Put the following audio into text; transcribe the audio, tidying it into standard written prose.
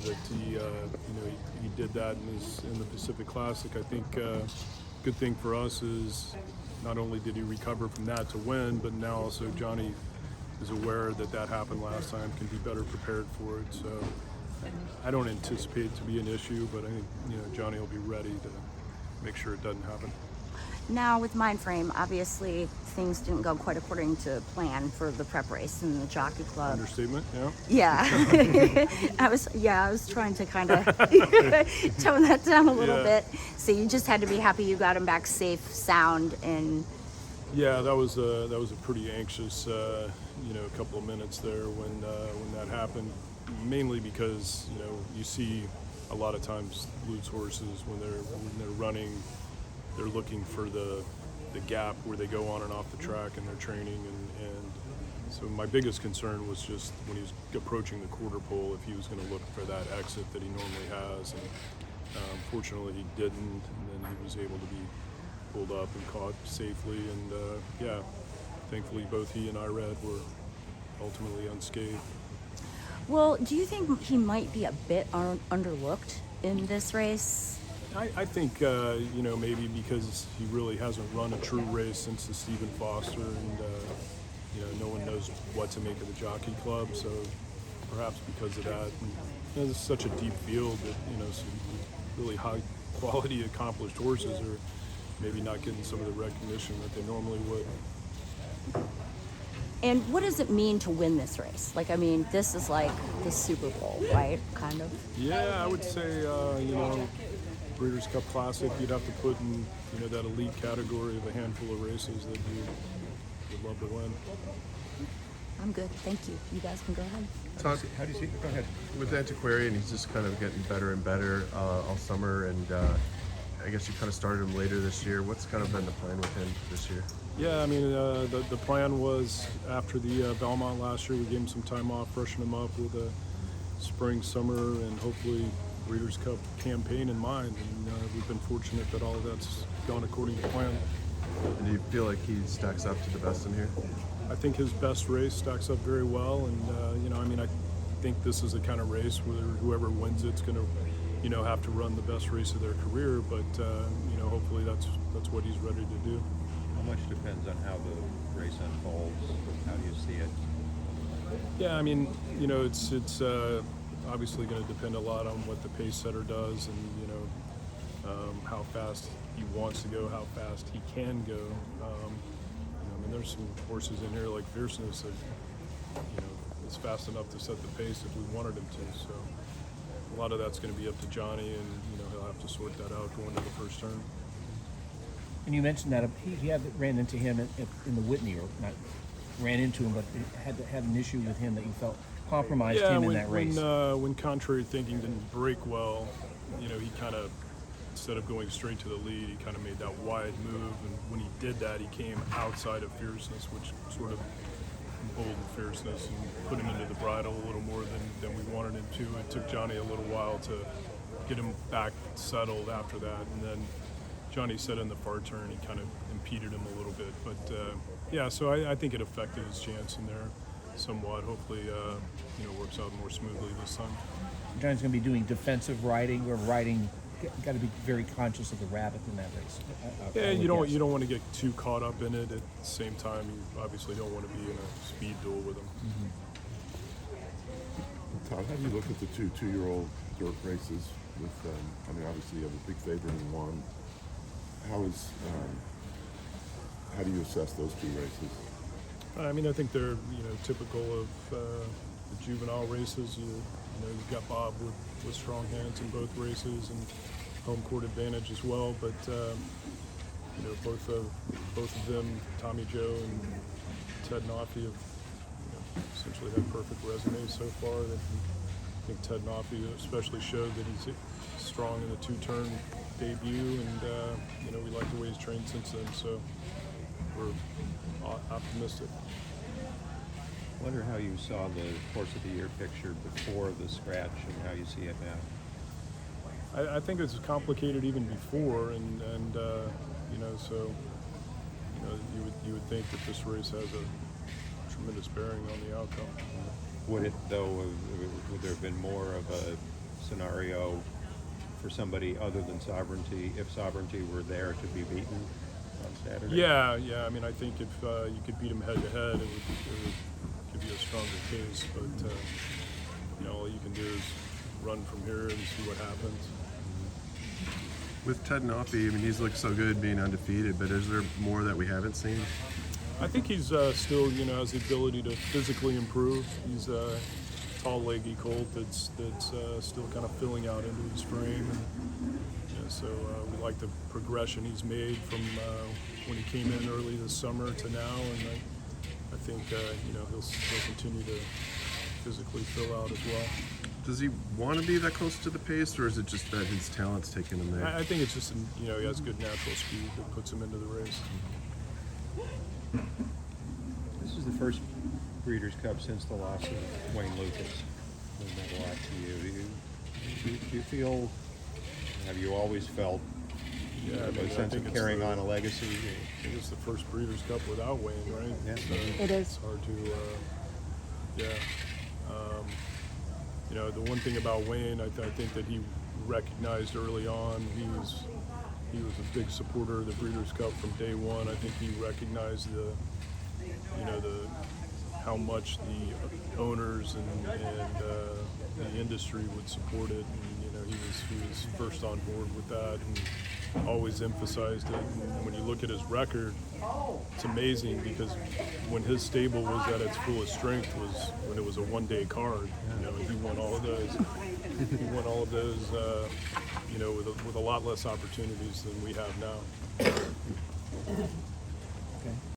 that he did that in the Pacific Classic. I think good thing for us is not only did he recover from that to win, but now also Johnny is aware that happened last time, can be better prepared for it. So I don't anticipate it to be an issue, but I think Johnny will be ready to make sure it doesn't happen. Now with Mindframe, obviously things didn't go quite according to plan for the prep race in the Jockey Club. Understatement, yeah. Yeah. I was trying to kind of tone that down a little bit. So you just had to be happy you got him back safe, sound, and yeah, that was a pretty anxious couple of minutes there when that happened. Mainly because you see a lot of times loose horses when they're running, they're looking for the gap where they go on and off the track in their training, and so my biggest concern was just when he was approaching the quarter pole, if he was going to look for that exit that he normally has, and fortunately he didn't, and then he was able to be pulled up and caught safely, and thankfully both he and Irad were ultimately unscathed. Well, do you think he might be a bit underlooked in this race? I think, maybe because he really hasn't run a true race since the Stephen Foster, and, no one knows what to make of the Jockey Club, so perhaps because of that. And, this is such a deep field that, some really high-quality, accomplished horses are maybe not getting some of the recognition that they normally would. And what does it mean to win this race? This is like the Super Bowl, right? Kind of. Yeah, I would say, Breeders' Cup Classic, you'd have to put in, that elite category of a handful of races that you would love to win. I'm good, thank you. You guys can go ahead. Todd, how do you see? Go ahead. With Antiquarian, he's just kind of getting better and better all summer, and I guess you kind of started him later this year. What's kind of been the plan with him this year? Yeah, the plan was after the Belmont last year, we gave him some time off, freshen him up with a spring, summer, and hopefully Breeders' Cup campaign in mind. And we've been fortunate that all of that's gone according to plan. And do you feel like he stacks up to the best in here? I think his best race stacks up very well, and I think this is the kind of race where whoever wins it's going to have to run the best race of their career, but hopefully that's what he's ready to do. How much depends on how the race unfolds? How do you see it? Yeah, it's obviously going to depend a lot on what the pace setter does, and how fast he wants to go, how fast he can go. There's some horses in here like Fierceness that is fast enough to set the pace if we wanted him to. So a lot of that's going to be up to Johnny, and he'll have to sort that out going to the first turn. And you mentioned that he ran into him in the Whitney, or not ran into him, but had an issue with him that you felt compromised him in that race. When Contrary Thinking didn't break well, he kind of, instead of going straight to the lead, he kind of made that wide move, and when he did that, he came outside of Fierceness, which sort of emboldened Fierceness and put him into the bridle a little more than we wanted him to. It took Johnny a little while to get him back settled after that, and then Johnny said in the far turn he kind of impeded him a little bit, but so I think it affected his chance in there somewhat. Hopefully works out more smoothly this time. Johnny's going to be doing defensive riding, or riding. Got to be very conscious of the rabbit in that race. Yeah, you don't want to get too caught up in it. At the same time, you obviously don't want to be in a speed duel with him. Mm-hmm. Todd, how do you look at the two-year-old dirt races? With obviously you have a big favorite in one. How do you assess those two races? I think they're typical of the juvenile races. You've got Bob with strong hands in both races and home court advantage as well. But both of them, Tommy Joe and Ted Noffey, have essentially had perfect resumes so far. I think Ted Noffey especially showed that he's strong in the two-turn debut, and we like the way he's trained since then. So we're optimistic. I wonder how you saw the course of the year picture before the scratch and how you see it now. I think it's complicated even before, and you would think that this race has a tremendous bearing on the outcome. Would it, though, would there have been more of a scenario for somebody other than Sovereignty, if Sovereignty were there to be beaten on Saturday? Yeah. I mean, I think if you could beat him head to head, it would give you a stronger case. But you know, all you can do is run from here and see what happens. With Ted Noffey, I mean, he's looked so good being undefeated, but is there more that we haven't seen? I think he's still, you know, has the ability to physically improve. He's a tall, leggy colt that's still kind of filling out into his frame. And, you know, so we like the progression he's made from when he came in early this summer to now. And I think, you know, he'll continue to physically fill out as well. Does he want to be that close to the pace, or is it just that his talent's taking him there? I think it's just, you know, he has good natural speed that puts him into the race. This is the first Breeders' Cup since the loss of Wayne Lucas. It meant a lot to you. Do you feel, have you always felt Yeah, I a mean, I sense think of it's carrying the- on a legacy? I think it's the first Breeders' Cup without Wayne, right? Yeah. So It is. It's hard to, yeah. You know, the one thing about Wayne, I think that he recognized early on, he was a big supporter of the Breeders' Cup from day one. I think he recognized how much the owners and the industry would support it. And, you know, he was first on board with that and always emphasized it. And when you look at his record, it's amazing because when his stable was at its fullest strength was when it was a one-day card. You know, and he won all of those. He won all of those. You know, with a lot less opportunities than we have now.